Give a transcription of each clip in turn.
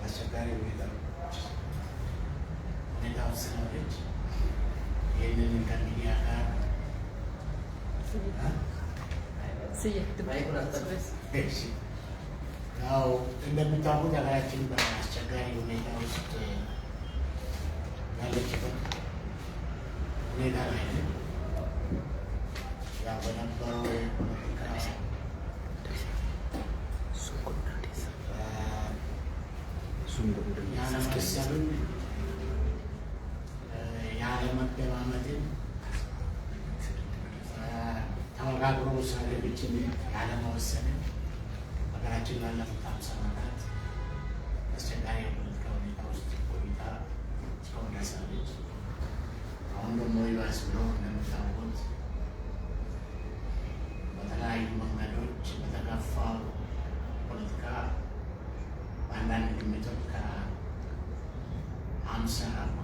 አስቸጋሪ ሁኔታዎች ስለሆነች ይህንን ከሚዲያ ጋር ያው እንደምታውቁት ሀገራችን በአስቸጋሪ ሁኔታ ውስጥ ያለችበት ሁኔታ ላይ ነው። ያው በነበረው የፖለቲካ ያለመሰብን ያለመደማመጥን ተወጋግሮ ውሳኔዎችን ያለመወሰንን ሀገራችን ላለፉት 50 ዓመታት አስቸጋሪ የፖለቲካ ሁኔታ ውስጥ ቆይታ እስካሁን ደርሳለች። አሁን ደግሞ ይባስ ብሎ እንደምታውቁት በተለያዩ መንገዶች በተገፋው ፖለቲካ በአንዳንድ ግምቶች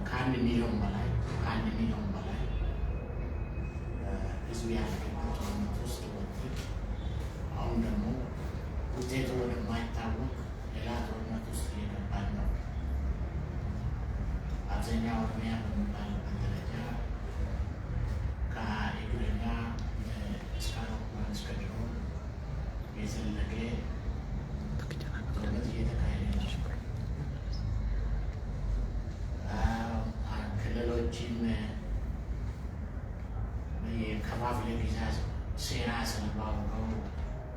ከአንድ ሚሊዮን በላይ ህዝብ ያለበት ጦርነት ውስጥ ወጥተን አሁን ደግሞ ውጤቱ ወደማይታወቅ ሌላ ጦርነት ውስጥ እየገባን ነው። አብዛኛው ኦሮሚያ በሚባልበት ደረጃ ከእግረኛ እስከ አውሮፕላን እስከ ድሮን የዘለቀ ጦርነት እየተካሄደ ነው። ክልሎችን የከፋፍለ ግዛት ሴራ ሰለባ ሆነው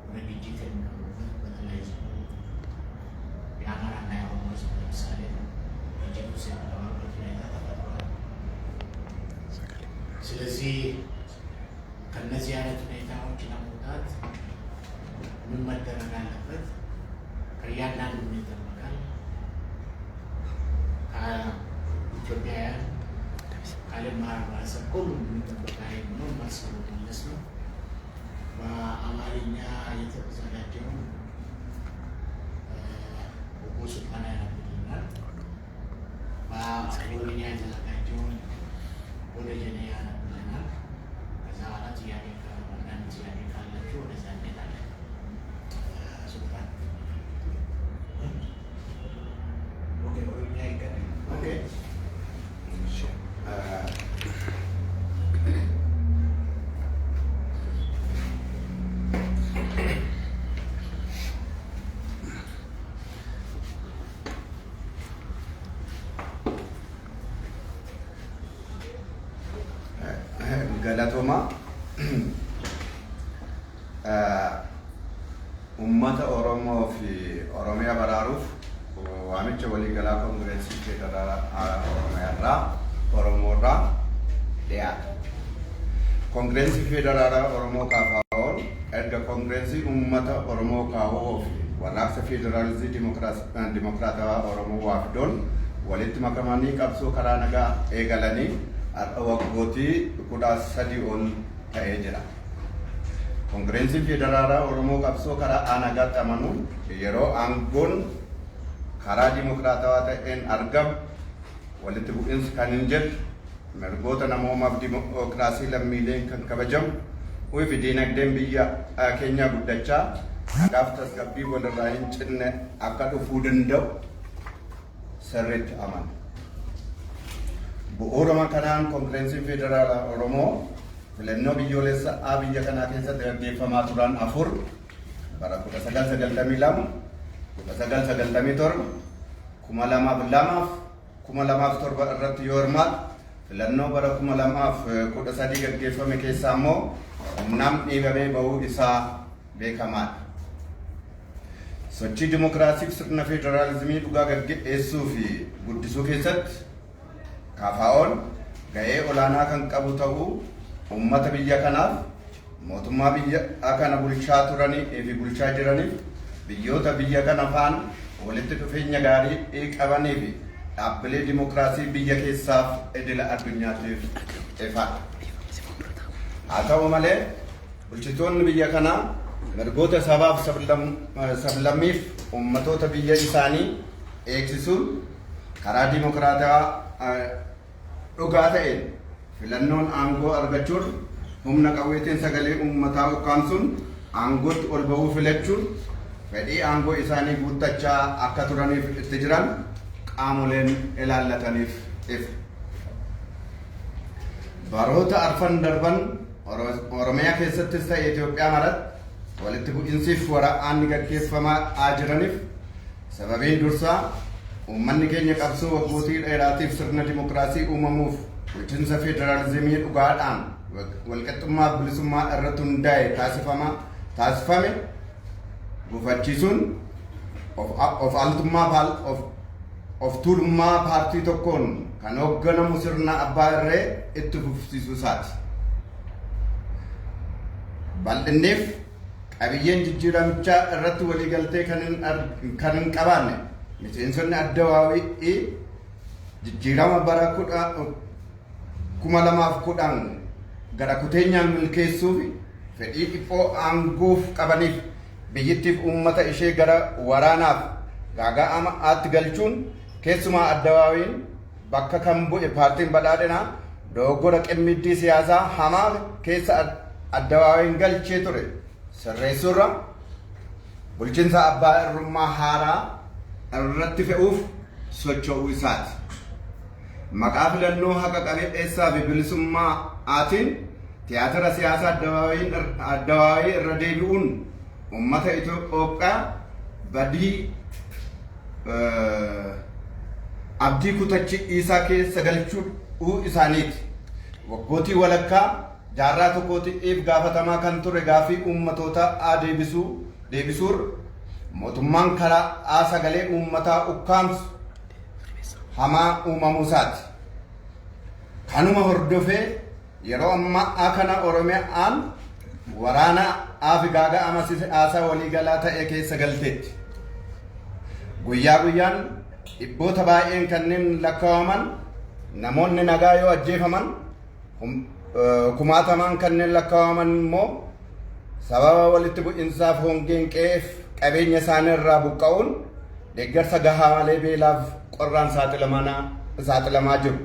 ወደ ግጭት የሚገቡበት በተለይ የአማራና የኦሮሞ ህዝብ ለምሳሌ ግጭት ውስጥ የሚገባበት ሁኔታ ተፈጥሯል። ስለዚህ ከእነዚህ አይነት ሁኔታዎች ለመውጣት ምን መደረግ አለበት? ከእያንዳንዱ ምን ይጠበቃል? ከኢትዮጵያውያን ከዓለም ማህበረሰብ ሁሉም የሚጠበቅ ነው ማሰቡ መለስ ነው። በአማርኛ የተዘጋጀውን ሱልጣና ያነብልናል። በኦሮምኛ የተዘጋጀውን ወደ ጀኔ ያነብልናል። ከዛ በኋላ አንዳንድ ጥያቄ ካላችሁ ወደዛ እንሄዳለን። ሱልጣን ኦሮምኛ ይቀጥል። galatoma ummata Oromoo fi Oromiyaa baraaruuf waamicha waliigalaa koongireensii federaalaa Oromiyaarraa Oromoorraa dhiyaata. Koongireensii federaalaa Oromoo KFO'n erga koongireensii ummata Oromoo KFO fi warraaqsa federaalizii dimokiraatawaa Oromoo waafidoon walitti makamanii qabsoo karaa nagaa eegalanii waggoottii 13 ol ta'ee jira. Koongireensii federaalaa Oromoo qabsoo karaa nagaatti amanuun yeroo aangoon karaa dimokiraatawaa ta'een argamu walitti bu'iinsi kan hin jirre mirgoota namoomaaf dimokiraasii lammiileen kan kabajamu fi diinagdeen biyya keenyaa guddachaa nagaaf tasgabbii walirraa hin cinne akka dhufuu danda'u sirriitti amana. Bu'uuruma kanaan koongireensii federaalaa Oromoo filannoo biyyoolessaa biyya kanaa keessatti gaggeeffamaa turan 4 bara 1992, 1997, 2002 fi 2007 irratti yoo hirmaatu filannoo bara 2013 gaggeeffame keessaa immoo humnaan dhiibamee bahuu isaa beekamaadha. Sochii dimokiraasiif sirna federaalizimii dhugaa gaggeessuu fi guddisuu keessatti KFO'n ga'ee olaanaa kan qabu ta'uu ummata biyya kanaaf mootummaa biyya kana bulchaa turanii fi bulchaa jiraniif biyyoota biyya kana faana walitti dhufeenya gaarii qabanii fi dhaabbilee dimokiraasii biyya keessaaf idila addunyaatiif ifaadha. Haa ta'u malee bulchitoonni biyya kanaa mirgoota sabaaf sablammiif ummatoota biyya isaanii eegsisuun karaa dimokiraatawaa dhugaa ta'een filannoon aangoo argachuun humna qawweetiin sagalee ummataa ukkaamsuun aangootti ol bahuu filachuun fedhii aangoo isaanii guuttachaa akka turaniif itti jiran qaamoleen ilaallataniif ifa. Baroota arfan darban Oromiyaa keessattis ta'e Itoophiyaa maratti walitti bu'insiif waraanni gaggeeffamaa jiraniif sababiin dursaa uummanni keenya qabsoo waggootii dheeraatiif sirna dimokiraasii uumamuuf bulchiinsa federaalizimii dhugaadhaan walqixxummaa bilisummaa irratti hundaa'e taasifame gufachiisuun of tuulummaa paartii tokkoon kan hoogganamu sirna abbaa irree itti fufsiisuu isaati. Bal'inneef qabiyyeen jijjiiramichaa irratti waliigaltee kan hin qabaanne miseensonni Addawaawii jijjiirama bara 2010 gara kuteenyaan milkeessuuf fedhii dhiphoo aangoof qabaniif biyyittiif uummata ishee gara waraanaaf gaaga'amaatti galchuun keessumaa Addawaawiin bakka kan bu'e paartiin badhaadhinaa dogoggora qimmiddii siyaasaa hamaa keessa Addawaawiin galchee ture sirreessuurra bulchiinsa abbaa irrummaa haaraa irratti fe'uuf socho'uu isaati. Maqaa filannoo haqa qabeessaa fi bilisummaatiin tiyaatira siyaasaa Addawaawii irra deebi'uun uummata Itoophiyaa badii abdii kutachiisaa keessa galchuu isaaniiti. Waggootii walakkaa jaarraa tokkootiif gaafatamaa kan ture gaafii uummatootaa deebisuur mootummaan karaa sagalee uummataa ukkaamsu hamaa uumamuu isaati. Kanuma hordofee yeroo ammaa kana Oromiyaan waraana fi gaaga'ama siyaasaa waliigalaa ta'e keessa galteetti. Guyyaa guyyaan dhibboota baay'een kanneen lakkaa'aman namoonni nagaa yoo ajjeefaman kumaatamaan kanneen lakkaa'aman immoo sababa walitti bu'insaaf hongeen qe'eef qabeenya isaanii irraa buqqa'uun deeggarsa gahaa malee beelaaf qorraan saaxilamaa jiru.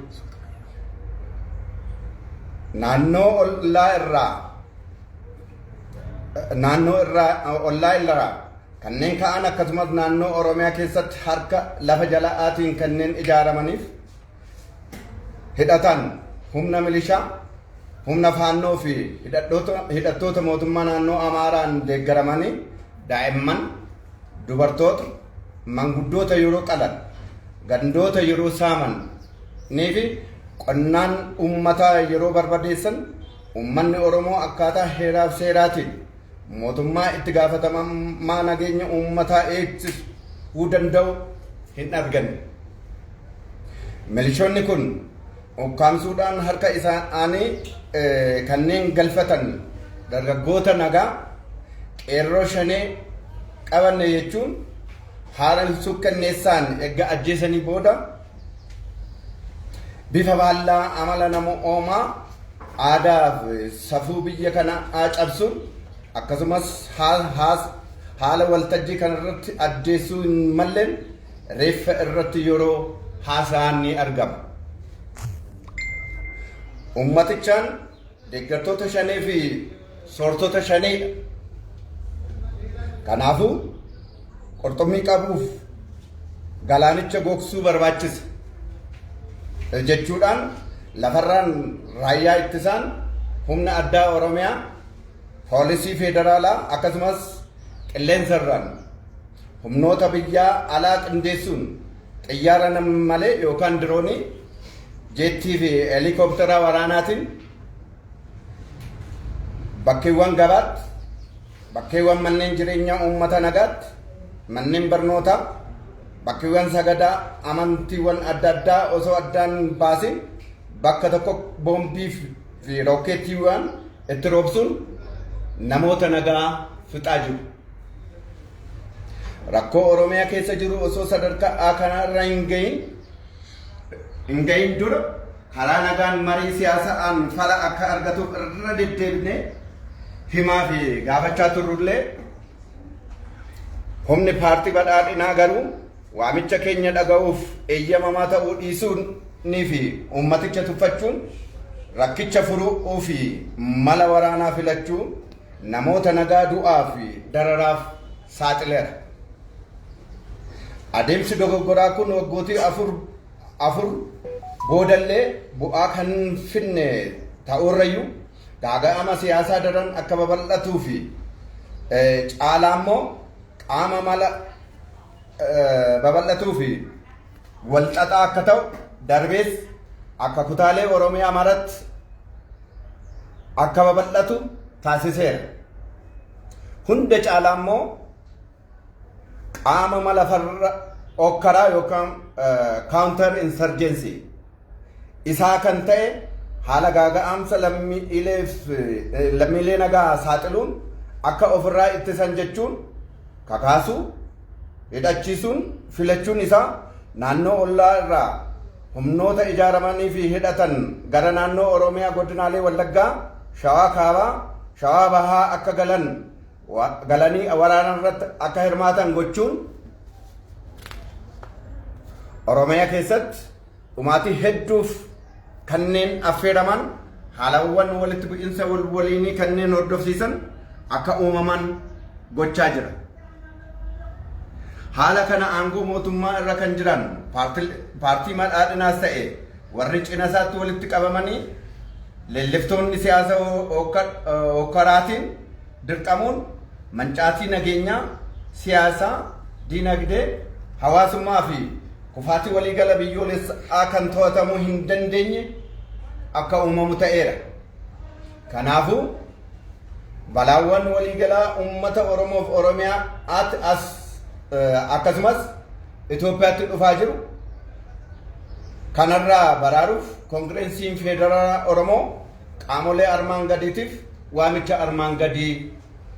Naannoo ollaa irraa kanneen ka'an akkasumas naannoo Oromiyaa keessatti harka lafa jala'aatiin kanneen ijaaramaniif hidhatan humna milishaa, humna faannoo fi hidhattoota mootummaa naannoo Amaaraan deeggaramanii daa'imman, dubartoota, manguddoota yeroo qalan, gandoota yeroo saaman fi qonnaan uummataa yeroo barbadeessan uummanni Oromoo akkaataa heeraaf seeraatiin mootummaa itti gaafatamummaa nageenya uummataa eegsisuu danda'u hin arganne. Milishoonni kun ukkaamsuudhaan harka isaanii kanneen galfatan dargaggoota nagaa qeerroo shanee qabanne jechuun haala sukkanneessaan erga ajjeesanii booda bifa baallaa amala nama oomaa aadaa fi safuu biyya kanaa cabsuun akkasumas haala waltajjii kanarratti addeessuu hin malleen reeffa irratti yeroo haasa'an ni argama. Uummatichaan deeggartoota shanee fi soortota shanee kanaafuu qurxummii qabuuf galaanicha gogsuu barbaachisa jechuudhaan lafarraan raayyaa ittisaan humna addaa Oromiyaa poolisii federaalaa akkasumas qilleensarraan humnoota biyyaa alaa qindeessuun xiyyaara malee yookaan diroonii jeettii fi helikoophitara waraanaatiin bakkeewwan gabaatti, bakkeewwan manneen jireenyaa uummata nagaatti, manneen barnootaa, bakkeewwan sagadaa amantiiwwan adda addaa osoo addaan baasin bakka tokko boombii fi rookeettiiwwan itti roobsuun namoota nagaa fixaa jiru. Rakkoo Oromiyaa keessa jiru osoo sadarkaa kanarra hin gahin dura karaa nagaan marii siyaasaan fala akka argatuuf irra deddeebinee himaa fi gaafachaa turrullee humni paartii badhaadhinaa garuu waamicha keenya dhaga'uuf eeyyamamaa ta'uu dhiisuunii fi uummaticha tuffachuun rakkicha furuu fi mala waraanaa filachuu namoota nagaa du'aa fi dararaaf saaxileera. Adeemsi dogoggoraa kun waggootii afur boodallee bu'aa kan finne ta'urrayyuu gaaga'ama siyaasaa daran akka babal'atuu fi caalaa immoo qaama mala babal'atuu fi walxaxaa akka ta'u darbees akka kutaalee Oromiyaa maratti akka babal'atu taasiseera. Hunda caalaa immoo qaama mala farra okkaraa yookaan counter insurgency isaa kan ta'e haala gaaga'amsa lammiilee nagaa saaxiluun akka ofirraa ittisan jechuun kakaasuu, hidhachiisuun, filachuun isaa naannoo ollaa irraa humnoota ijaaramanii fi hidhatan gara naannoo Oromiyaa godinaalee Wallaggaa, Shawaa Kaabaa, Shawaa Bahaa akka galanii waraana irratti akka hirmaatan gochuun Oromiyaa keessatti dhumaatii hedduuf kanneen affeeraman haalawwan walitti bu'iinsa waliinii kanneen hordofsiisan akka uumaman gochaa jira. Haala kana aangoo mootummaa irra kan jiran paartii badhaadhinaas ta'e warri cina isaatti walitti qabamanii leelliftoonni siyaasa okkaraatiin dirqamuun mancaatii nageenyaa, siyaasaa, diinagdee, hawaasummaa fi kufaatii waliigala biyyoolessaa kan to'atamuu hin dandeenye akka uumamu ta'eera. Kanaafuu balaawwan waliigalaa uummata Oromoof Oromiyaa akkasumas Itoophiyaatti dhufaa jiru kanarraa baraaruuf Koongireensiin Federaalaa Oromoo qaamolee armaan gadiitiif waamicha armaan gadii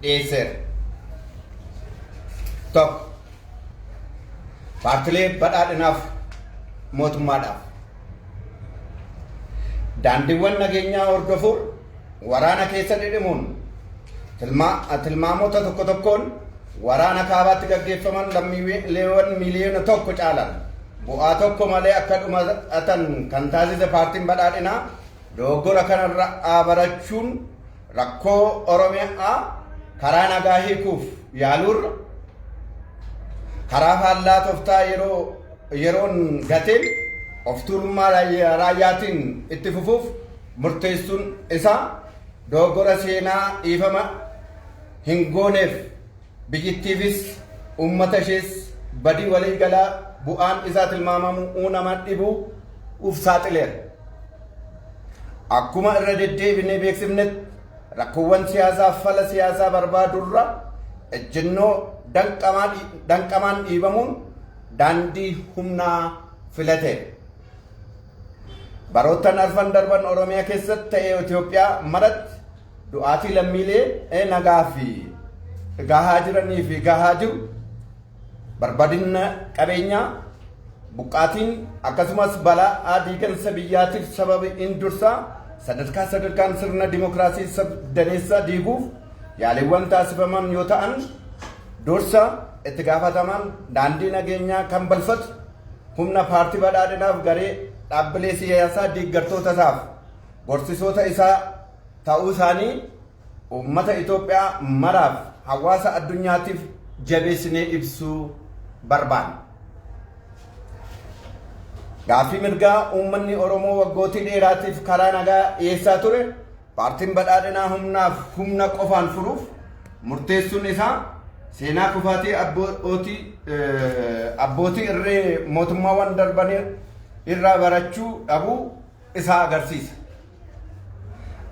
dhiyeesseera. Tokko, paartilee badhaadhinaaf mootummaadhaaf daandiiwwan nageenyaa hordofuun waraana keessa dhidhimuun tilmaamoota tokko tokkoon waraana kaabaatti gaggeeffaman lammiiwwan miliyoona tokko caalan bu'aa tokko malee akka dhumatan kan taasise paartiin badhaadhinaa dogoggora kanarraa barachuun rakkoo Oromiyaa karaa nagaa hiikuuf yaaluurra karaa faallaa tooftaa yeroon gateen of tuulummaa raayyaatiin itti fufuuf murteessuun isaa dogoggora seenaa dhiifama hin gooneef biyyittiifis uummata ishees badii waliigalaa bu'aan isaa tilmaamamu nama dhibuuf saaxileera. Akkuma irra deddeebinee beeksifnetti rakkoowwan siyaasaaf fala siyaasaa barbaadurra ejjennoo danqamaan dhiibamuun daandii humnaa filate. Baroottan arfan darban Oromiyaa keessatti ta'ee Itoophiyaa maratti du'aatii lammiilee nagaa fi gahaa jiranii fi gahaa jiru barbadinna qabeenyaa buqqaatiin akkasumas balaa diigamsa biyyaatiif sababa inni dursaa sadarkaan sirna dimokiraasii daneessaa diiguuf yaaliiwwan taasifaman yoo ta'an dursa itti gaafataman daandii nageenyaa kan balfatu humna paartii badhaadhinaaf garee dhaabbilee siyaasaa deeggartoota isaaf gorsisoota isaa ta'uu isaanii uummata Itoophiyaa maraaf hawaasa addunyaatiif jabeessinee ibsuu barbaanna. Gaaffii mirgaa uummanni Oromoo waggootii dheeraatiif karaa nagaa dhiyeessaa ture paartiin badhaadhinaa humna qofaan furuuf murteessuun isaa seenaa kufaatii abbootii irree mootummaawwan darban irraa barachuu dhabuu isaa agarsiisa.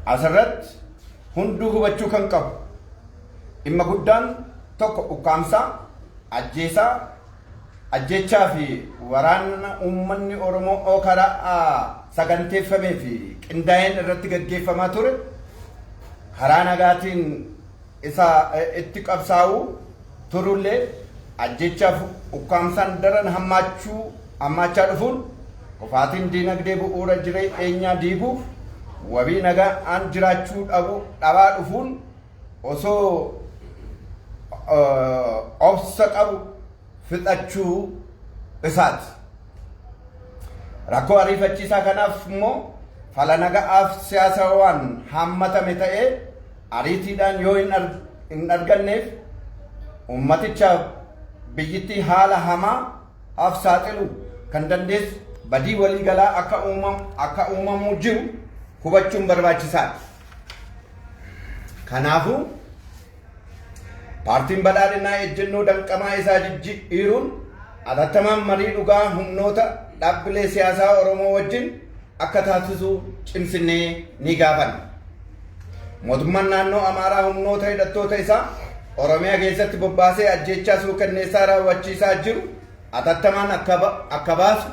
Asirratti hunduu hubachuu kan qabu dhimma guddaan tokko ukkaamsaa, ajjeechaa fi waraana uummanni Oromoo karaa saganteeffamee fi qindaa'een irratti gaggeeffamaa ture karaa nagaatiin isa itti qabsaa'uu turullee ajjeechaaf ukkaamsaan daran hammaachaa dhufuun kufaatiin diinagdee bu'uura jireenyaa diiguuf wabii nagaan jiraachuu dhabaa dhufuun osoo obsa qabu fixachuu isaati. Rakkoo ariifachiisaa kanaaf immoo fala nagaaf siyaasawaan hammatame ta'ee ariitiidhaan yoo hin arganneef ummatichaaf biyyittii haala hamaa af saaxilu kan dandeessu badii waliigalaa akka uumamuu jiru hubachuun barbaachisaadha. Kanaafuu paartiin badhaadhinaa ejjennoo danqamaa isaa jijjiiruun atattamaan marii dhugaa humnoota dhaabbilee siyaasaa Oromoo wajjin akka taasisu cimsinee ni gaafanna. Mootummaan naannoo Amaaraa humnoota hidhattoota isaa Oromiyaa keessatti bobbaasee ajjeechaa suukanneessaa raawwachiisaa jiru atattamaan akka baasu,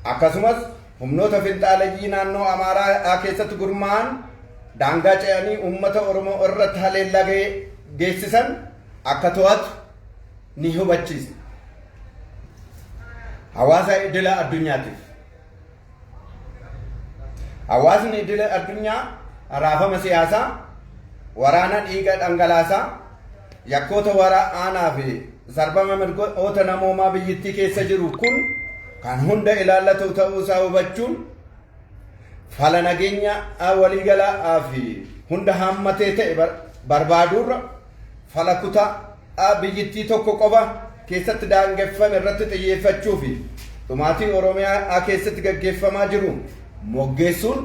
akkasumas humnoota finxaaleeyyii naannoo Amaaraa keessatti gurmaa'an daangaa ce'anii uummata Oromoo irratti haleellaa geessisan akka to'atu ni hubachiisa. Hawaasa idila addunyaatiif. Hawaasni idila addunyaa raafama siyaasaa, waraana dhiiga dhangalaasaa, yakkoota waraanaa fi sarbama mirgoota namoomaa biyyattii keessa jiru kun kan hunda ilaallatu ta'uu isaa hubachuun fala nageenya waliigalaa fi hunda hammatee ta'e barbaaduurra fala kutaa biyyattii tokko qofa keessatti daangeffame irratti xiyyeeffachuu fi dhumaatii Oromiyaa keessatti gaggeeffamaa jiru moggeessuun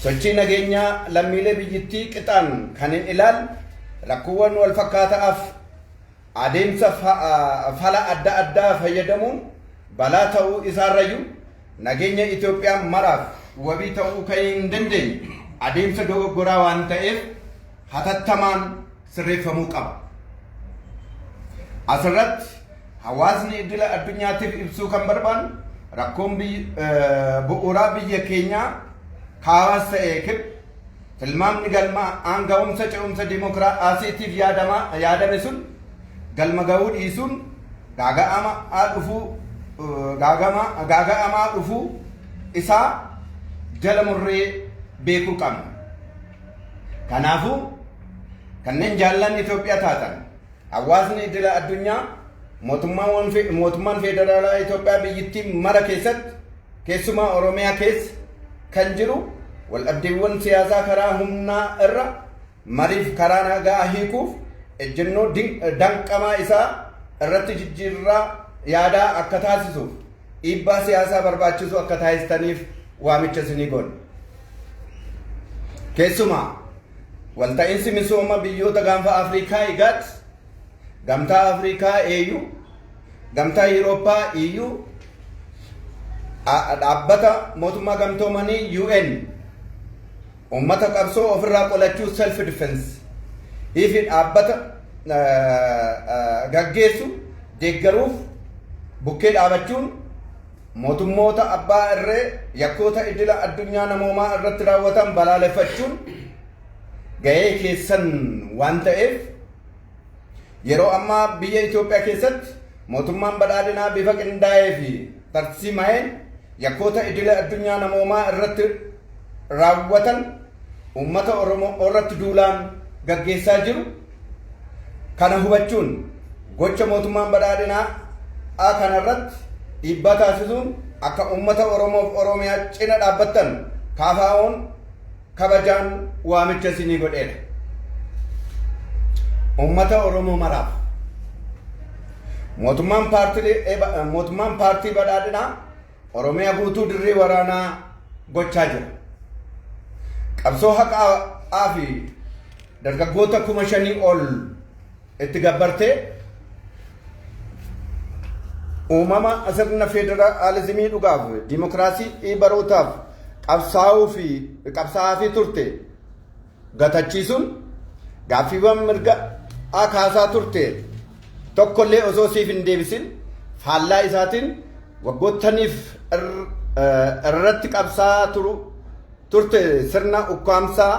sochii nageenyaa lammiilee biyyattii qixaan kan hin ilaalle rakkoowwan wal fakkaataaf adeemsa fala adda addaa fayyadamuun balaa ta'uu isaarrayyuu nageenya Itoophiyaa maraaf wabii ta'uu kan hin dandeenye adeemsa dogoggoraa waan ta'eef hatattamaan sirreeffamuu qaba. Asirratti hawaasni idila addunyaatiif ibsuu kan barbaannu rakkoon bu'uuraa biyya keenyaa kaawwas ta'ee kib tilmaamni galma aanga'umsa ce'umsa dimokiraasiitiif yaadame sun galma ga'uu dhiisuun gaaga'amaa dhufuu isaa jala murree beekuu qabna. Kanaafuu kanneen jaallan Itoophiyaa taatan hawaasni idila addunyaa mootummaan federaalaa Itoophiyaa biyyattii mara keessatti keessumaa Oromiyaa keessa kan jiru wal dhabdeewwan siyaasaa karaa humnaa irra mariif karaa nagaa hiikuuf ejjennoo danqamaa isaa irratti jijjiirraa yaadaa akka taasisuuf dhiibbaa siyaasaa barbaachisu akka taasisaniif waamicha isinii goona. Keessumaa walta'iinsi misooma biyyoota gaanfa Afrikaa IGAD, gamtaa Afrikaa AU, gamtaa Awurooppaa EU, dhaabbata mootummaa gamtoomanii UN, uummata qabsoo ofirraa qolachuu self defense fi dhaabbata gaggeessu deeggaruuf bukkee dhaabachuun mootummoota abbaa irree yakkoota idila addunyaa namoomaa irratti raawwatan balaaleffachuun gahee keessan waan ta'eef yeroo ammaa biyya Itoophiyaa keessatti mootummaan badhaadhinaa bifa qindaa'ee fi tarsiimaa'een yakkoota idila addunyaa namoomaa irratti raawwatan uummata Oromoo irratti duulaan gaggeessaa jiru. Kana hubachuun gocha mootummaan badhaadhinaa kanarratti dhiibbaa taasisuun akka uummata Oromoof Oromiyaa cina dhaabbattan KFO'n kabajaan waamicha isinii godheera. Uummata Oromoo maraaf mootummaan paartii badhaadhinaa Oromiyaa guutuu dirree waraanaa gochaa jira. Qabsoo haqaa fi dargaggoota 5,000 ol itti gabbartee uumama sirna federaalizimii dhugaaf dimokiraasii barootaaf qabsaa'aa fi turte gatachiisuun gaaffiiwwan mirga kaasaa turte tokkollee osoo siif hin deebisin faallaa isaatiin waggootaniif irratti qabsaa'aa turte sirna ukkaamsaa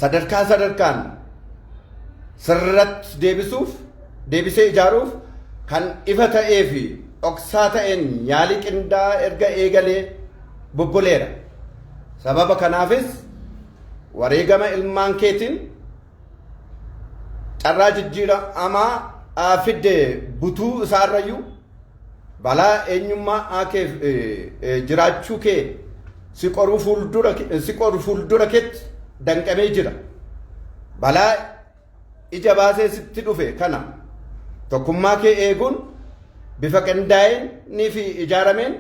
sadarkaan sirratti deebisee ijaaruuf kan ifa ta'ee fi dhoksaa ta'een yaalii qindaa'aa erga eegalee bobboleera. Sababa kanaafis wareegama ilmaan keetiin carraa jijjiiramaa fidde butuu isaarrayyuu balaa eenyummaa keef jiraachuu kee si qoru fuuldura keetti danqamee jira. Balaa ija baasee sitti dhufe kana tokkummaa kee eeguun bifa qindaa'een fi ijaarameen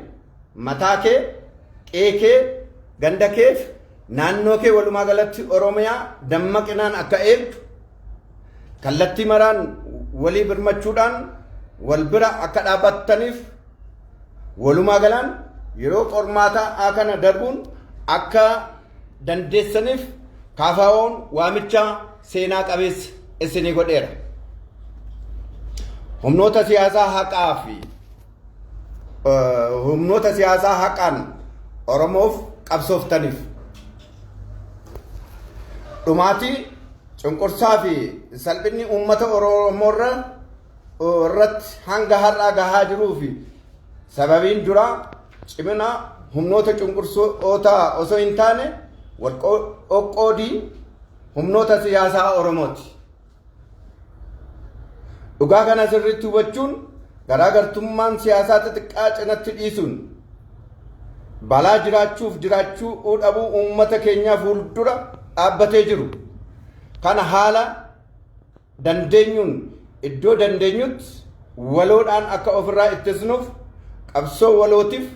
mataa kee qe'ee kee ganda keef naannoo kee walumaa galatti Oromiyaa dammaqinaan akka eegdu kallattii maraan walii birmachuudhaan wal bira akka dhaabbattaniif walumaa galaan yeroo qormaataa kana darbuun akka dandeessaniif KFO'n waamicha seenaa qabeessa isinii godheera. Humnoota siyaasaa haqaan Oromoof qabsooftaniif dhumaatii cunqursaa fi salphinni uummata Oromoo irratti hanga har'aa gahaa jiruu fi sababiin duraa cimina humnoota cunqursoota osoo hin taane qoqqoodii humnoota siyaasaa Oromooti. Dhugaa kana sirriitti hubachuun garaagartummaan siyaasaa xixiqqaa cinatti dhiisuun balaa jiraachuu dhabuu uummata keenyaa fuuldura dhaabbatee jiru kana haala dandeenyuun iddoo dandeenyutti waloodhaan akka ofirraa ittisnuuf qabsoo walootiif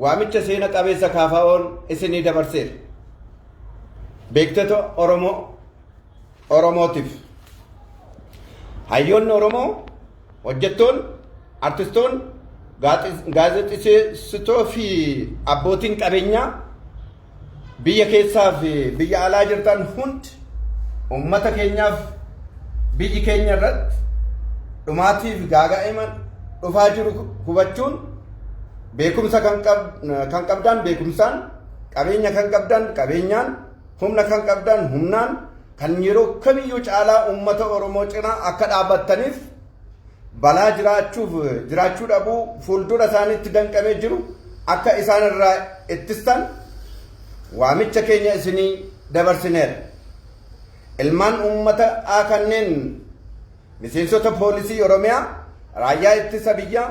waamicha seena qabeessa KFO'n isinii dabarseera. Beektota Oromootiif hayyoonni Oromoo hojjettoon artistoon gaazexeessitoo fi abbootiin qabeenyaa biyya keessaa fi biyya alaa jirtan hundi uummata keenyaaf biyyi keenya irratti dhumaatiif gaaga'ima dhufaa jiru hubachuun beekumsa kan qabdan beekumsaan qabeenya kan qabdan qabeenyaan humna kan qabdan humnaan kan yeroo kamiyyuu caalaa uummata Oromoo cinaa akka dhaabbattaniif balaa jiraachuu dhabuu fuuldura isaaniitti danqamee jiru akka isaan irraa ittistan waamicha keenya isinii dabarsineera. Ilmaan uummata kanneen miseensota poolisii Oromiyaa, raayyaa ittisa biyyaa,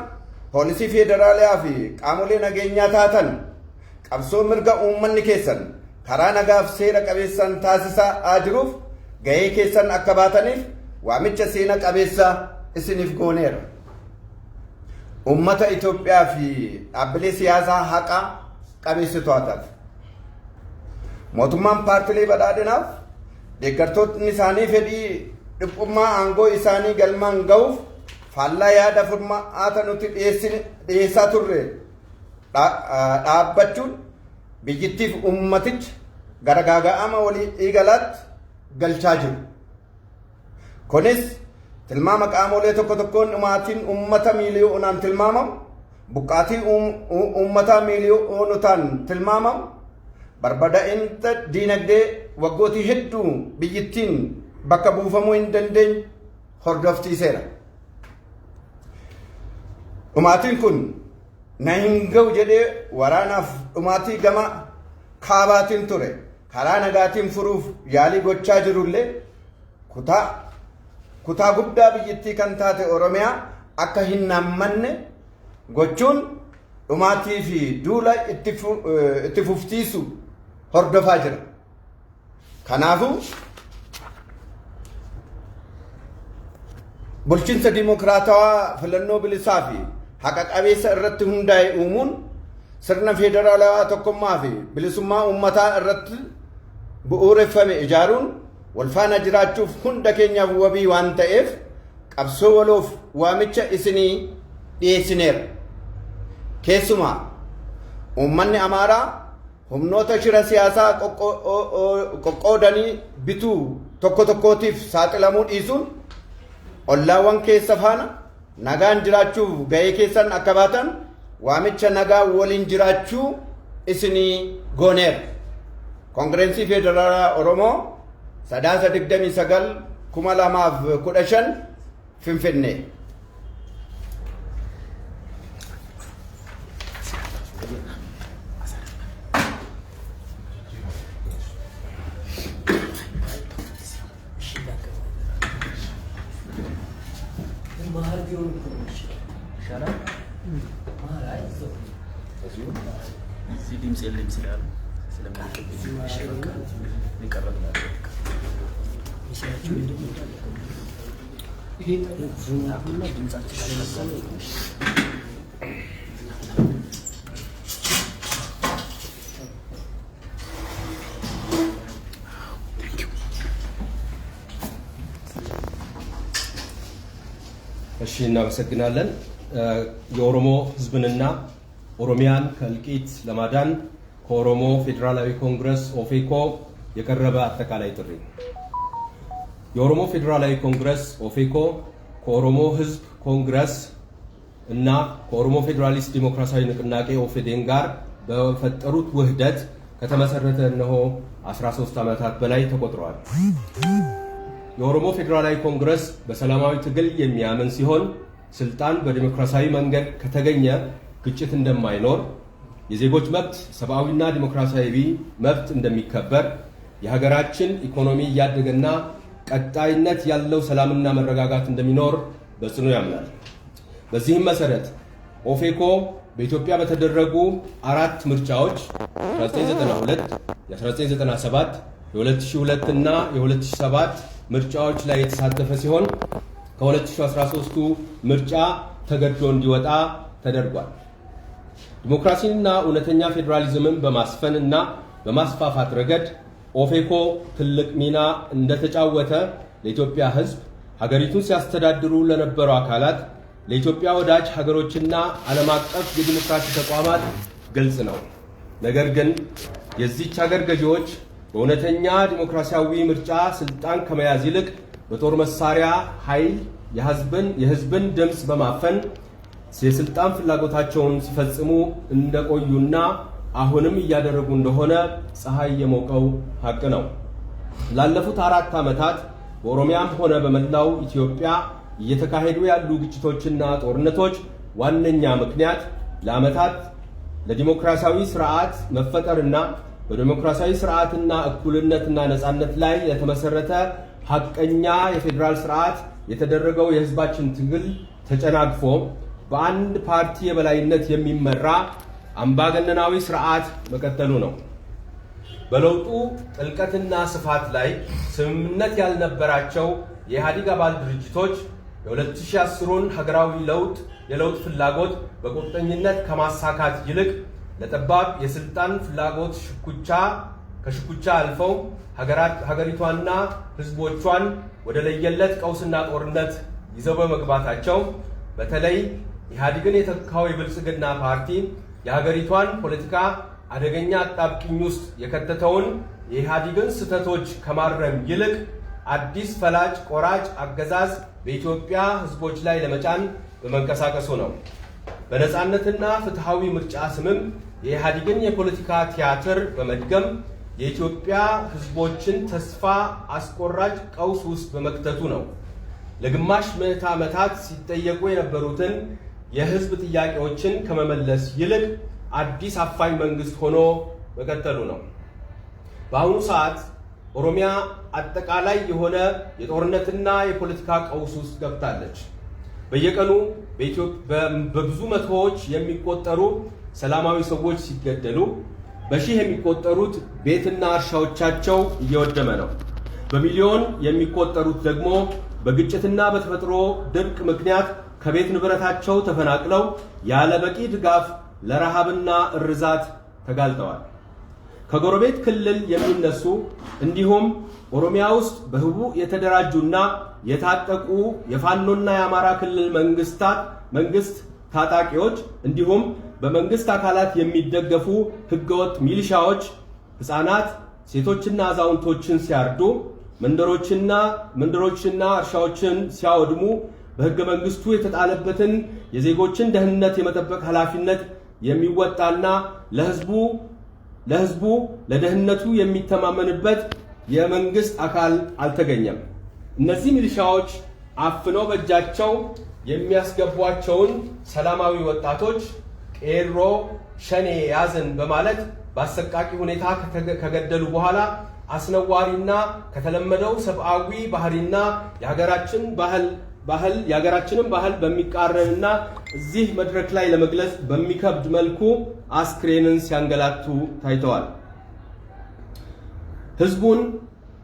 poolisii federaalaa fi qaamolee nageenyaa taatan qabsoo mirga uummanni keessan karaa nagaaf seera qabeessaan taasisaa jiruuf gahee keessan akka baataniif waamicha seena qabeessa isiniif gooneera. Uummata Itoophiyaa fi dhaabbilee siyaasaa haqa qabeessitootaaf mootummaan paartilee badhaadhinaaf deeggartoonni isaanii fedhii dhiphummaa aangoo isaanii galmaan ga'uuf faallaa yaada furmaata nuti dhiyeessaa turre dhaabbachuun biyyittiif ummaticha gara gaaga'ama walii galaatti galchaa jiru. Kunis tilmaama qaamolee tokkoon dhumaatiin ummata miiliyoonaan tilmaamamu, buqqaatii ummataa miiliyoonotaan tilmaamamu, barbadaa'insa diinagdee waggootii hedduu biyyittiin bakka buufamuu hin dandeenye hordofsiiseera. Dhumaatiin kun na hin ga'u jedhee waraanaaf dhumaatii gama kaabaatiin ture karaa nagaatiin furuuf yaalii gochaa jirullee kutaa guddaa biyyittii kan taate Oromiyaa akka hin naammanne gochuun dhumaatii fi duula itti fufsiisu hordofaa jira. Kanaafuu bulchiinsa dimokiraatawaa filannoo bilisaa fi haqa qabeessa irratti hundaa'e uumuun sirna federaalawaa tokkummaa fi bilisummaa uummataa irratti bu'uureffame ijaaruun wal faana jiraachuuf hunda keenyaaf wabii waan ta'eef qabsoo waloof waamicha isinii dhiyeessineera. Keessumaa uummanni Amaaraa humnoota shira siyaasaa qoqqoodanii bituu tokkootiif saaxilamuu dhiisuun ollaawwan keessa faana nagaan jiraachuuf gahee keessan akka baatan waamicha nagaa waliin jiraachuu isinii gooneera. Koongirensii Federaalaa Oromoo 29/2015 Finfinnee. እሺ እናመሰግናለን። የኦሮሞ ህዝብንና ኦሮሚያን ከእልቂት ለማዳን ከኦሮሞ ፌዴራላዊ ኮንግረስ ኦፌኮ የቀረበ አጠቃላይ ጥሪ። የኦሮሞ ፌዴራላዊ ኮንግረስ ኦፌኮ ከኦሮሞ ህዝብ ኮንግረስ እና ከኦሮሞ ፌዴራሊስት ዲሞክራሲያዊ ንቅናቄ ኦፌዴን ጋር በፈጠሩት ውህደት ከተመሰረተ እነሆ 13 ዓመታት በላይ ተቆጥረዋል። የኦሮሞ ፌዴራላዊ ኮንግረስ በሰላማዊ ትግል የሚያምን ሲሆን ስልጣን በዲሞክራሲያዊ መንገድ ከተገኘ ግጭት እንደማይኖር፣ የዜጎች መብት ሰብአዊና ዲሞክራሲያዊ መብት እንደሚከበር፣ የሀገራችን ኢኮኖሚ እያደገና ቀጣይነት ያለው ሰላምና መረጋጋት እንደሚኖር በጽኑ ያምናል። በዚህም መሰረት ኦፌኮ በኢትዮጵያ በተደረጉ 4 ምርጫዎች 1992፣ የ1997፣ የ2002 እና የ2007 ምርጫዎች ላይ የተሳተፈ ሲሆን ከ2013ቱ ምርጫ ተገድዶ እንዲወጣ ተደርጓል። ዲሞክራሲንና እውነተኛ ፌዴራሊዝምን በማስፈን እና በማስፋፋት ረገድ ኦፌኮ ትልቅ ሚና እንደተጫወተ ለኢትዮጵያ ሕዝብ፣ ሀገሪቱን ሲያስተዳድሩ ለነበሩ አካላት፣ ለኢትዮጵያ ወዳጅ ሀገሮችና ዓለም አቀፍ የዲሞክራሲ ተቋማት ግልጽ ነው። ነገር ግን የዚች ሀገር ገዢዎች በእውነተኛ ዲሞክራሲያዊ ምርጫ ስልጣን ከመያዝ ይልቅ በጦር መሳሪያ ኃይል የህዝብን ድምፅ በማፈን የስልጣን ፍላጎታቸውን ሲፈጽሙ እንደቆዩና አሁንም እያደረጉ እንደሆነ ፀሐይ የሞቀው ሀቅ ነው። ላለፉት 4 ዓመታት በኦሮሚያም ሆነ በመላው ኢትዮጵያ እየተካሄዱ ያሉ ግጭቶችና ጦርነቶች ዋነኛ ምክንያት ለዓመታት ለዲሞክራሲያዊ ስርዓት መፈጠርና በዲሞክራሲያዊ ስርዓትና እኩልነትና ነፃነት ላይ የተመሰረተ ሐቀኛ የፌዴራል ስርዓት የተደረገው የህዝባችን ትግል ተጨናግፎ በአንድ ፓርቲ የበላይነት የሚመራ አምባገነናዊ ስርዓት መቀጠሉ ነው። በለውጡ ጥልቀትና ስፋት ላይ ስምምነት ያልነበራቸው የኢህአዴግ አባል ድርጅቶች የ2010ን ሀገራዊ የለውጥ ፍላጎት በቁርጠኝነት ከማሳካት ይልቅ ለጠባብ የስልጣን ፍላጎት ከሽኩቻ አልፈው ሀገሪቷንና ህዝቦቿን ወደ ለየለት ቀውስና ጦርነት ይዘው በመግባታቸው በተለይ ኢህአዴግን የተካው የብልጽግና ፓርቲ የሀገሪቷን ፖለቲካ አደገኛ አጣብቂኝ ውስጥ የከተተውን የኢህአዴግን ስህተቶች ከማረም ይልቅ አዲስ ፈላጭ ቆራጭ አገዛዝ በኢትዮጵያ ህዝቦች ላይ ለመጫን በመንቀሳቀሱ ነው። በነፃነትና ፍትሃዊ ምርጫ ስምም የኢህአዴግን የፖለቲካ ቲያትር በመድገም የኢትዮጵያ ህዝቦችን ተስፋ አስቆራጭ ቀውስ ውስጥ በመክተቱ ነው። ለግማሽ ምዕተ ዓመታት ሲጠየቁ የነበሩትን የህዝብ ጥያቄዎችን ከመመለስ ይልቅ አዲስ አፋኝ መንግስት ሆኖ መቀጠሉ ነው። በአሁኑ ሰዓት ኦሮሚያ አጠቃላይ የሆነ የጦርነትና የፖለቲካ ቀውስ ውስጥ ገብታለች። በየቀኑ በብዙ መቶዎች የሚቆጠሩ ሰላማዊ ሰዎች ሲገደሉ፣ በሺህ የሚቆጠሩት ቤትና እርሻዎቻቸው እየወደመ ነው። በሚሊዮን የሚቆጠሩት ደግሞ በግጭትና በተፈጥሮ ድርቅ ምክንያት ከቤት ንብረታቸው ተፈናቅለው ያለ በቂ ድጋፍ ለረሃብና እርዛት ተጋልጠዋል። ከጎረቤት ክልል የሚነሱ እንዲሁም ኦሮሚያ ውስጥ በህቡ የተደራጁና የታጠቁ የፋኖና የአማራ ክልል መንግስት ታጣቂዎች እንዲሁም በመንግስት አካላት የሚደገፉ ህገወጥ ሚሊሻዎች ህፃናት፣ ሴቶችና አዛውንቶችን ሲያርዱ፣ መንደሮችና እርሻዎችን ሲያወድሙ በህገ መንግስቱ የተጣለበትን የዜጎችን ደህንነት የመጠበቅ ኃላፊነት የሚወጣና ለህዝቡ ለደህንነቱ የሚተማመንበት የመንግስት አካል አልተገኘም። እነዚህ ሚሊሻዎች አፍነው በእጃቸው የሚያስገቧቸውን ሰላማዊ ወጣቶች ቄሮ ሸኔ ያዝን በማለት በአሰቃቂ ሁኔታ ከገደሉ በኋላ አስነዋሪና ከተለመደው ሰብአዊ ባህሪና የሀገራችንን ባህል በሚቃረንና እዚህ መድረክ ላይ ለመግለጽ በሚከብድ መልኩ አስክሬንን ሲያንገላቱ ታይተዋል። ህዝቡን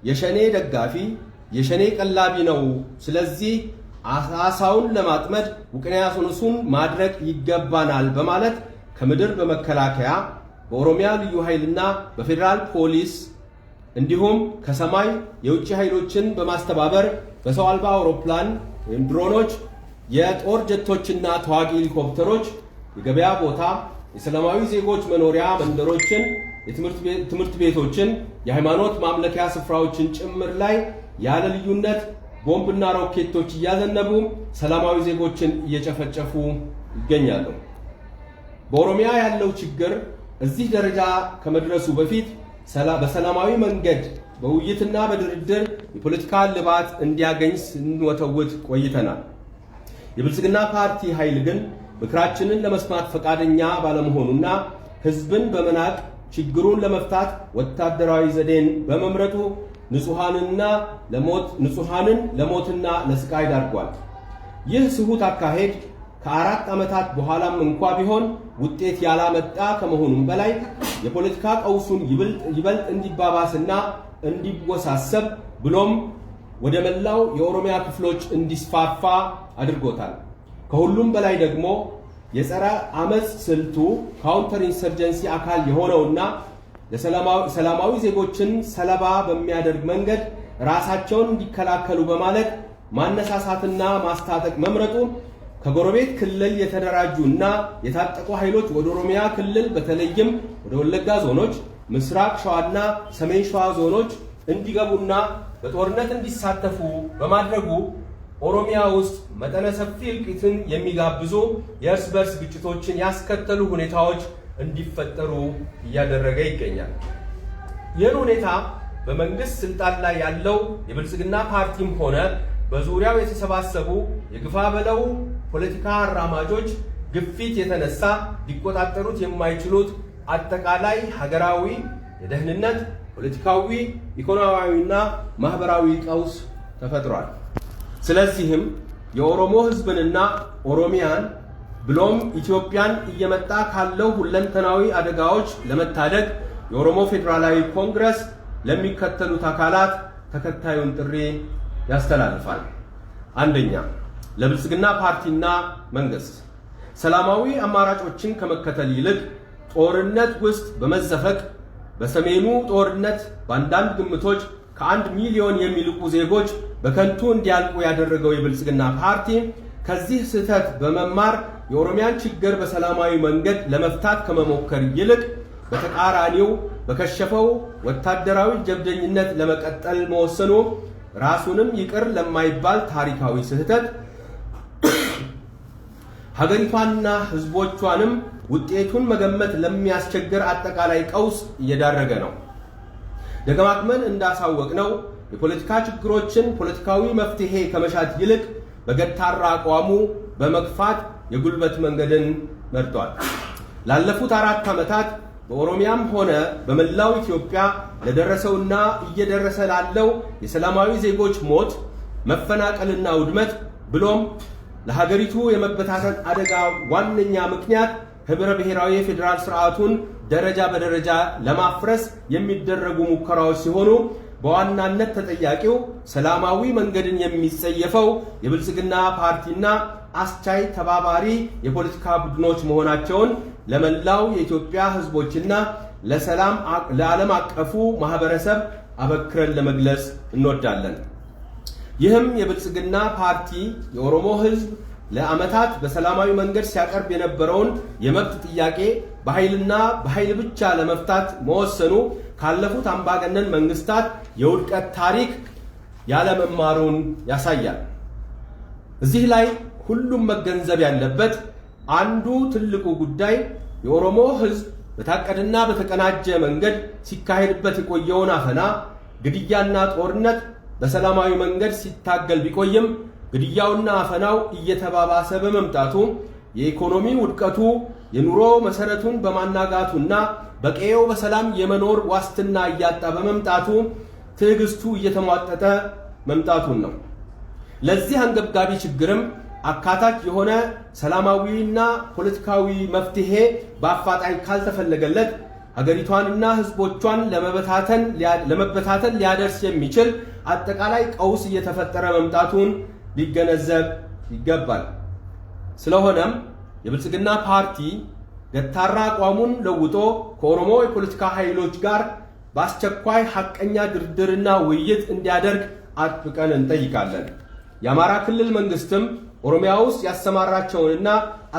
የሸኔ ደጋፊ የሸኔ ቀላቢ ነው፣ ስለዚህ አሳውን ለማጥመድ ውቅያኖሱን ማድረቅ ይገባናል በማለት ከምድር በመከላከያ በኦሮሚያ ልዩ ኃይልና በፌዴራል ፖሊስ እንዲሁም ከሰማይ የውጭ ኃይሎችን በማስተባበር በሰው አልባ አውሮፕላን ወይም ድሮኖች፣ የጦር ጀቶችና ተዋጊ ሄሊኮፕተሮች የገበያ ቦታ፣ የሰላማዊ ዜጎች መኖሪያ መንደሮችን፣ የትምህርት ቤቶችን፣ የሃይማኖት ማምለኪያ ስፍራዎችን ጭምር ላይ ያለ ልዩነት ቦምብና ሮኬቶች እያዘነቡ ሰላማዊ ዜጎችን እየጨፈጨፉ ይገኛሉ። በኦሮሚያ ያለው ችግር እዚህ ደረጃ ከመድረሱ በፊት በሰላማዊ መንገድ በውይይትና በድርድር የፖለቲካ ልባት እንዲያገኝ ስንወተውት ቆይተናል። የብልጽግና ፓርቲ ኃይል ግን ምክራችንን ለመስማት ፈቃደኛ ባለመሆኑና ህዝብን በመናቅ ችግሩን ለመፍታት ወታደራዊ ዘዴን በመምረጡ ንጹሃንን ለሞትና ለስቃይ ዳርጓል። ይህ ስሁት አካሄድ ከ4 ዓመታት በኋላም እንኳ ቢሆን ውጤት ያላመጣ ከመሆኑም በላይ የፖለቲካ ቀውሱን ይበልጥ እንዲባባስና እንዲወሳሰብ ብሎም ወደ መላው የኦሮሚያ ክፍሎች እንዲስፋፋ አድርጎታል። ከሁሉም በላይ ደግሞ የጸረ አመጽ ስልቱ ካውንተር ኢንሰርጀንሲ አካል የሆነውና ሰላማዊ ዜጎችን ሰለባ በሚያደርግ መንገድ ራሳቸውን እንዲከላከሉ በማለት ማነሳሳትና ማስታጠቅ መምረጡ ከጎረቤት ክልል የተደራጁ እና የታጠቁ ኃይሎች ወደ ኦሮሚያ ክልል በተለይም ወደ ወለጋ ዞኖች፣ ምስራቅ ሸዋና ሰሜን ሸዋ ዞኖች እንዲገቡና በጦርነት እንዲሳተፉ በማድረጉ ኦሮሚያ ውስጥ መጠነ ሰፊ እልቂትን የሚጋብዙ የእርስ በርስ ግጭቶችን ያስከተሉ ሁኔታዎች እንዲፈጠሩ እያደረገ ይገኛል። ይህን ሁኔታ በመንግስት ስልጣን ላይ ያለው የብልጽግና ፓርቲም ሆነ በዙሪያው የተሰባሰቡ የግፋ በለው ፖለቲካ አራማጆች ግፊት የተነሳ ሊቆጣጠሩት የማይችሉት አጠቃላይ ሀገራዊ የደህንነት፣ ፖለቲካዊ፣ ኢኮኖሚያዊና ማህበራዊ ቀውስ ተፈጥሯል። ስለዚህም የኦሮሞ ህዝብንና ኦሮሚያን ብሎም ኢትዮጵያን እየመጣ ካለው ሁለንተናዊ አደጋዎች ለመታደግ የኦሮሞ ፌዴራላዊ ኮንግረስ ለሚከተሉት አካላት ተከታዩን ጥሪ ያስተላልፋል። አንደኛ፣ ለብልጽግና ፓርቲና መንግስት ሰላማዊ አማራጮችን ከመከተል ይልቅ ጦርነት ውስጥ በመዘፈቅ በሰሜኑ ጦርነት በአንዳንድ ግምቶች ከ1 ሚሊዮን የሚልቁ ዜጎች በከንቱ እንዲያልቁ ያደረገው የብልጽግና ፓርቲ ከዚህ ስህተት በመማር የኦሮሚያን ችግር በሰላማዊ መንገድ ለመፍታት ከመሞከር ይልቅ በተቃራኒው በከሸፈው ወታደራዊ ጀብደኝነት ለመቀጠል መወሰኑ ራሱንም ይቅር ለማይባል ታሪካዊ ስህተት ሀገሪቷንና ህዝቦቿንም ውጤቱን መገመት ለሚያስቸግር አጠቃላይ ቀውስ እየዳረገ ነው። ደጋግመን እንዳሳወቅነው የፖለቲካ ችግሮችን ፖለቲካዊ መፍትሄ ከመሻት ይልቅ በገታራ አቋሙ በመግፋት የጉልበት መንገድን መርጧል። ላለፉት 4 ዓመታት በኦሮሚያም ሆነ በመላው ኢትዮጵያ ለደረሰውና እየደረሰ ላለው የሰላማዊ ዜጎች ሞት፣ መፈናቀልና ውድመት ብሎም ለሀገሪቱ የመበታተን አደጋ ዋነኛ ምክንያት ህብረ ብሔራዊ የፌዴራል ስርዓቱን ደረጃ በደረጃ ለማፍረስ የሚደረጉ ሙከራዎች ሲሆኑ በዋናነት ተጠያቂው ሰላማዊ መንገድን የሚጸየፈው የብልጽግና ፓርቲና አስቻይ ተባባሪ የፖለቲካ ቡድኖች መሆናቸውን ለመላው የኢትዮጵያ ህዝቦችና ለዓለም አቀፉ ማህበረሰብ አበክረን ለመግለጽ እንወዳለን። ይህም የብልጽግና ፓርቲ የኦሮሞ ህዝብ ለዓመታት በሰላማዊ መንገድ ሲያቀርብ የነበረውን የመብት ጥያቄ በኃይልና በኃይል ብቻ ለመፍታት መወሰኑ ካለፉት አምባገነን መንግስታት የውድቀት ታሪክ ያለመማሩን ያሳያል። እዚህ ላይ ሁሉም መገንዘብ ያለበት አንዱ ትልቁ ጉዳይ የኦሮሞ ህዝብ በታቀደና በተቀናጀ መንገድ ሲካሄድበት የቆየውን አፈና፣ ግድያና ጦርነት በሰላማዊ መንገድ ሲታገል ቢቆይም ግድያውና አፈናው እየተባባሰ በመምጣቱ የኢኮኖሚ ውድቀቱ የኑሮ መሰረቱን በማናጋቱና በቀየው በሰላም የመኖር ዋስትና እያጣ በመምጣቱ ትዕግስቱ እየተሟጠጠ መምጣቱን ነው። ለዚህ አንገብጋቢ ችግርም አካታች የሆነ ሰላማዊና ፖለቲካዊ መፍትሄ በአፋጣኝ ካልተፈለገለት ሀገሪቷንና ህዝቦቿን ለመበታተን ሊያደርስ የሚችል አጠቃላይ ቀውስ እየተፈጠረ መምጣቱን ሊገነዘብ ይገባል። ስለሆነም የብልጽግና ፓርቲ ገታራ አቋሙን ለውጦ ከኦሮሞ የፖለቲካ ኃይሎች ጋር በአስቸኳይ ሐቀኛ ድርድርና ውይይት እንዲያደርግ አጥብቀን እንጠይቃለን። የአማራ ክልል መንግስትም ኦሮሚያ ውስጥ ያሰማራቸውንና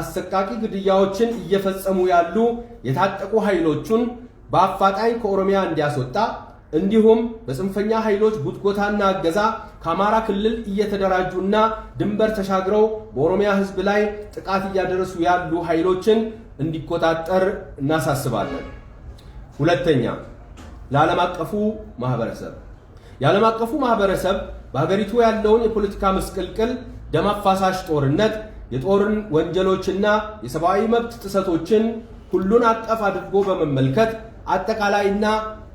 አሰቃቂ ግድያዎችን እየፈጸሙ ያሉ የታጠቁ ኃይሎቹን በአፋጣኝ ከኦሮሚያ እንዲያስወጣ እንዲሁም በጽንፈኛ ኃይሎች ጉትጎታና እገዛ ከአማራ ክልል እየተደራጁና ድንበር ተሻግረው በኦሮሚያ ሕዝብ ላይ ጥቃት እያደረሱ ያሉ ኃይሎችን እንዲቆጣጠር እናሳስባለን። ሁለተኛ፣ ለዓለም አቀፉ ማህበረሰብ የዓለም አቀፉ ማህበረሰብ በሀገሪቱ ያለውን የፖለቲካ ምስቅልቅል፣ ደም አፋሳሽ ጦርነት፣ የጦርን ወንጀሎችና የሰብአዊ መብት ጥሰቶችን ሁሉን አቀፍ አድርጎ በመመልከት አጠቃላይና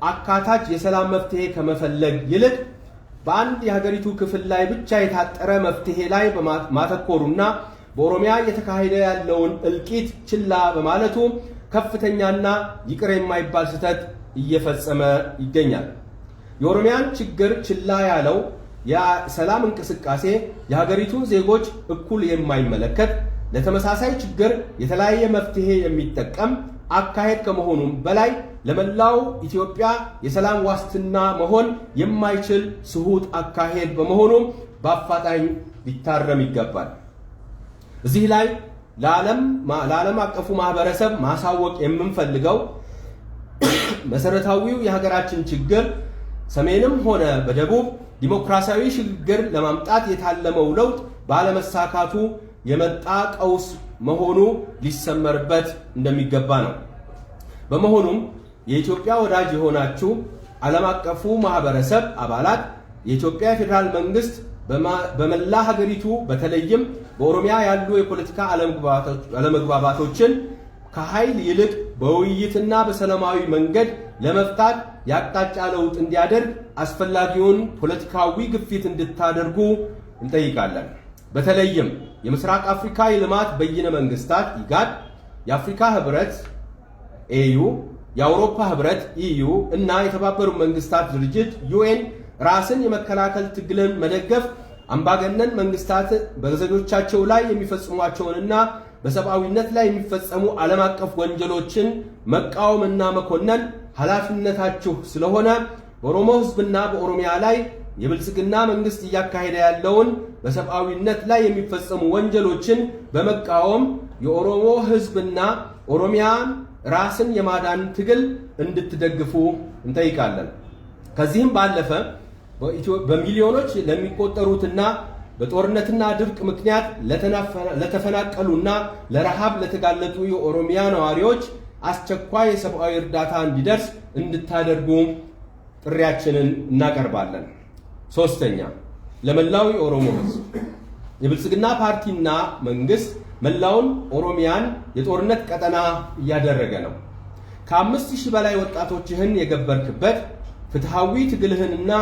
አካታች የሰላም መፍትሄ ከመፈለግ ይልቅ በአንድ የሀገሪቱ ክፍል ላይ ብቻ የታጠረ መፍትሄ ላይ ማተኮሩና በኦሮሚያ እየተካሄደ ያለውን እልቂት ችላ በማለቱ ከፍተኛና ይቅር የማይባል ስህተት እየፈጸመ ይገኛል። የኦሮሚያን ችግር ችላ ያለው የሰላም እንቅስቃሴ የሀገሪቱን ዜጎች እኩል የማይመለከት ለተመሳሳይ ችግር የተለያየ መፍትሄ የሚጠቀም አካሄድ ከመሆኑም በላይ ለመላው ኢትዮጵያ የሰላም ዋስትና መሆን የማይችል ስሁት አካሄድ በመሆኑ በአፋጣኝ ሊታረም ይገባል። እዚህ ላይ ለዓለም አቀፉ ማህበረሰብ ማሳወቅ የምንፈልገው መሰረታዊው የሀገራችን ችግር ሰሜንም ሆነ በደቡብ ዲሞክራሲያዊ ሽግግር ለማምጣት የታለመው ለውጥ ባለመሳካቱ የመጣ ቀውስ መሆኑ ሊሰመርበት እንደሚገባ ነው። በመሆኑም የኢትዮጵያ ወዳጅ የሆናችሁ ዓለም አቀፉ ማህበረሰብ አባላት የኢትዮጵያ ፌዴራል መንግስት በመላ ሀገሪቱ በተለይም በኦሮሚያ ያሉ የፖለቲካ አለመግባባቶችን ከኃይል ይልቅ በውይይትና በሰላማዊ መንገድ ለመፍታት የአቅጣጫ ለውጥ እንዲያደርግ አስፈላጊውን ፖለቲካዊ ግፊት እንድታደርጉ እንጠይቃለን። በተለይም የምስራቅ አፍሪካ የልማት በይነ መንግስታት ኢጋድ፣ የአፍሪካ ህብረት ኤዩ፣ የአውሮፓ ህብረት ኢዩ እና የተባበሩት መንግስታት ድርጅት ዩኤን ራስን የመከላከል ትግልን መደገፍ፣ አምባገነን መንግስታት በዜጎቻቸው ላይ የሚፈጽሟቸውንና በሰብአዊነት ላይ የሚፈጸሙ ዓለም አቀፍ ወንጀሎችን መቃወምና መኮነን ኃላፊነታችሁ ስለሆነ በኦሮሞ ህዝብና በኦሮሚያ ላይ የብልጽግና መንግስት እያካሄደ ያለውን በሰብአዊነት ላይ የሚፈጸሙ ወንጀሎችን በመቃወም የኦሮሞ ህዝብና ኦሮሚያን ራስን የማዳን ትግል እንድትደግፉ እንጠይቃለን። ከዚህም ባለፈ በሚሊዮኖች ለሚቆጠሩትና በጦርነትና ድርቅ ምክንያት ለተፈናቀሉና ለረሃብ ለተጋለጡ የኦሮሚያ ነዋሪዎች አስቸኳይ የሰብአዊ እርዳታ እንዲደርስ እንድታደርጉ ጥሪያችንን እናቀርባለን። ሶስተኛ፣ ለመላው የኦሮሞ ህዝብ የብልጽግና ፓርቲና መንግስት መላውን ኦሮሚያን የጦርነት ቀጠና እያደረገ ነው። ከ5000 በላይ ወጣቶችህን የገበርክበት ፍትሃዊ ትግልህንና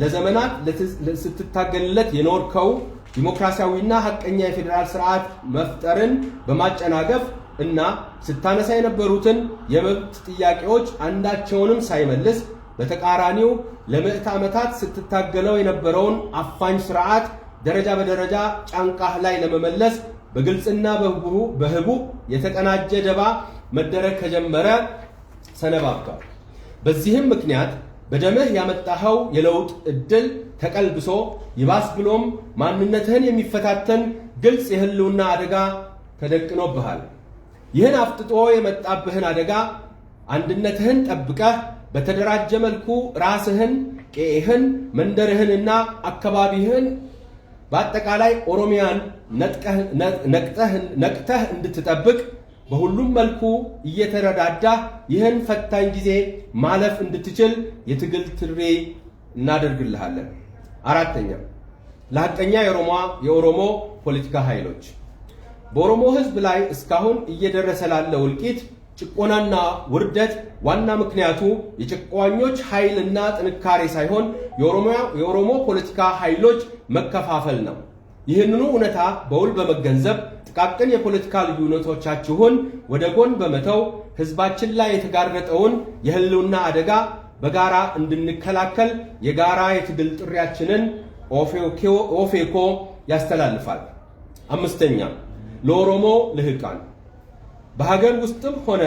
ለዘመናት ስትታገልለት የኖርከው ዲሞክራሲያዊና ሐቀኛ የፌዴራል ስርዓት መፍጠርን በማጨናገፍ እና ስታነሳ የነበሩትን የመብት ጥያቄዎች አንዳቸውንም ሳይመልስ በተቃራኒው ለምዕት ዓመታት ስትታገለው የነበረውን አፋኝ ስርዓት ደረጃ በደረጃ ጫንቃህ ላይ ለመመለስ በግልጽና በህቡ የተቀናጀ ደባ መደረግ ከጀመረ ሰነባብቷል። በዚህም ምክንያት በደምህ ያመጣኸው የለውጥ እድል ተቀልብሶ ይባስ ብሎም ማንነትህን የሚፈታተን ግልጽ የህልውና አደጋ ተደቅኖብሃል። ይህን አፍጥጦ የመጣብህን አደጋ አንድነትህን ጠብቀህ በተደራጀ መልኩ ራስህን፣ ቄህን፣ መንደርህንና አካባቢህን በአጠቃላይ ኦሮሚያን ነቅተህ እንድትጠብቅ በሁሉም መልኩ እየተረዳዳ ይህን ፈታኝ ጊዜ ማለፍ እንድትችል የትግል ጥሪ እናደርግልሃለን። አራተኛ፣ ለሐቀኛ የኦሮሞ ፖለቲካ ኃይሎች በኦሮሞ ህዝብ ላይ እስካሁን እየደረሰ ላለው እልቂት፣ ጭቆናና ውርደት ዋና ምክንያቱ የጭቋኞች ኃይልና ጥንካሬ ሳይሆን የኦሮሞ ፖለቲካ ኃይሎች መከፋፈል ነው። ይህንኑ እውነታ በውል በመገንዘብ ጥቃቅን የፖለቲካ ልዩነቶቻችሁን ወደ ጎን በመተው ህዝባችን ላይ የተጋረጠውን የህልውና አደጋ በጋራ እንድንከላከል የጋራ የትግል ጥሪያችንን ኦፌኮ ያስተላልፋል። አምስተኛ ለኦሮሞ ልሂቃን በሀገር ውስጥም ሆነ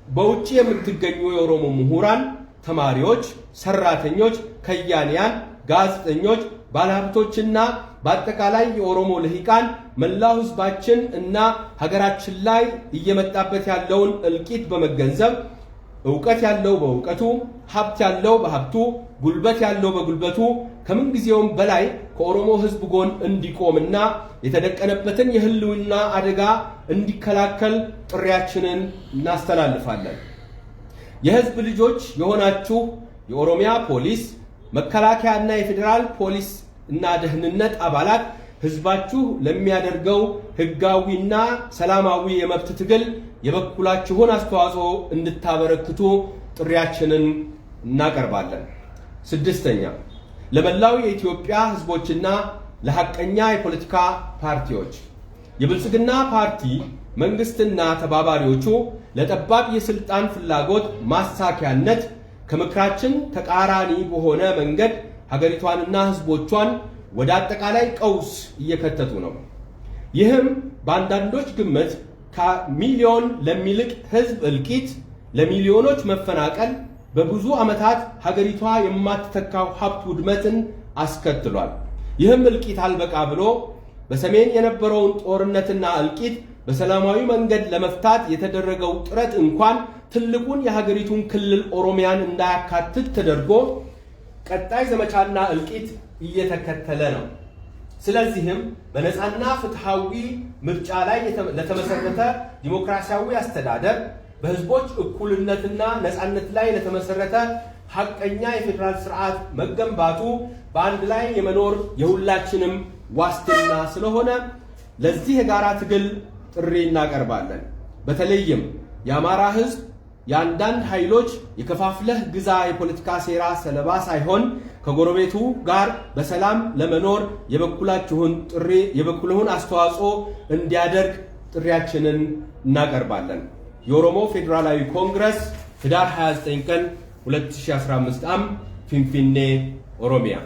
በውጭ የምትገኙ የኦሮሞ ምሁራን፣ ተማሪዎች፣ ሰራተኞች፣ ከያንያን፣ ጋዜጠኞች፣ ባለሀብቶችና በአጠቃላይ የኦሮሞ ልሂቃን መላው ህዝባችን እና ሀገራችን ላይ እየመጣበት ያለውን እልቂት በመገንዘብ ዕውቀት ያለው በዕውቀቱ፣ ሀብት ያለው በሀብቱ፣ ጉልበት ያለው በጉልበቱ ከምን ጊዜውም በላይ ከኦሮሞ ህዝብ ጎን እንዲቆምና የተደቀነበትን የህልውና አደጋ እንዲከላከል ጥሪያችንን እናስተላልፋለን። የህዝብ ልጆች የሆናችሁ የኦሮሚያ ፖሊስ፣ መከላከያና የፌዴራል ፖሊስ እና ደህንነት አባላት ህዝባችሁ ለሚያደርገው ህጋዊና ሰላማዊ የመብት ትግል የበኩላችሁን አስተዋጽኦ እንድታበረክቱ ጥሪያችንን እናቀርባለን። ስድስተኛ ለመላው የኢትዮጵያ ህዝቦችና ለሐቀኛ የፖለቲካ ፓርቲዎች የብልጽግና ፓርቲ መንግስትና ተባባሪዎቹ ለጠባብ የስልጣን ፍላጎት ማሳኪያነት ከምክራችን ተቃራኒ በሆነ መንገድ ሀገሪቷንና ህዝቦቿን ወደ አጠቃላይ ቀውስ እየከተቱ ነው። ይህም በአንዳንዶች ግምት ከሚሊዮን ለሚልቅ ህዝብ እልቂት፣ ለሚሊዮኖች መፈናቀል፣ በብዙ ዓመታት ሀገሪቷ የማትተካው ሀብት ውድመትን አስከትሏል። ይህም እልቂት አልበቃ ብሎ በሰሜን የነበረውን ጦርነትና እልቂት በሰላማዊ መንገድ ለመፍታት የተደረገው ጥረት እንኳን ትልቁን የሀገሪቱን ክልል ኦሮሚያን እንዳያካትት ተደርጎ ቀጣይ ዘመቻና እልቂት እየተከተለ ነው። ስለዚህም በነፃና ፍትሃዊ ምርጫ ላይ ለተመሰረተ ዲሞክራሲያዊ አስተዳደር፣ በህዝቦች እኩልነትና ነፃነት ላይ ለተመሰረተ ሐቀኛ የፌዴራል ስርዓት መገንባቱ በአንድ ላይ የመኖር የሁላችንም ዋስትና ስለሆነ ለዚህ የጋራ ትግል ጥሪ እናቀርባለን። በተለይም የአማራ ህዝብ የአንዳንድ ኃይሎች የከፋፍለህ ግዛ የፖለቲካ ሴራ ሰለባ ሳይሆን ከጎረቤቱ ጋር በሰላም ለመኖር የበኩልሁን አስተዋጽኦ እንዲያደርግ ጥሪያችንን እናቀርባለን። የኦሮሞ ፌዴራላዊ ኮንግረስ ህዳር 29 ቀን 2015 ዓ.ም ፊንፊኔ ኦሮሚያ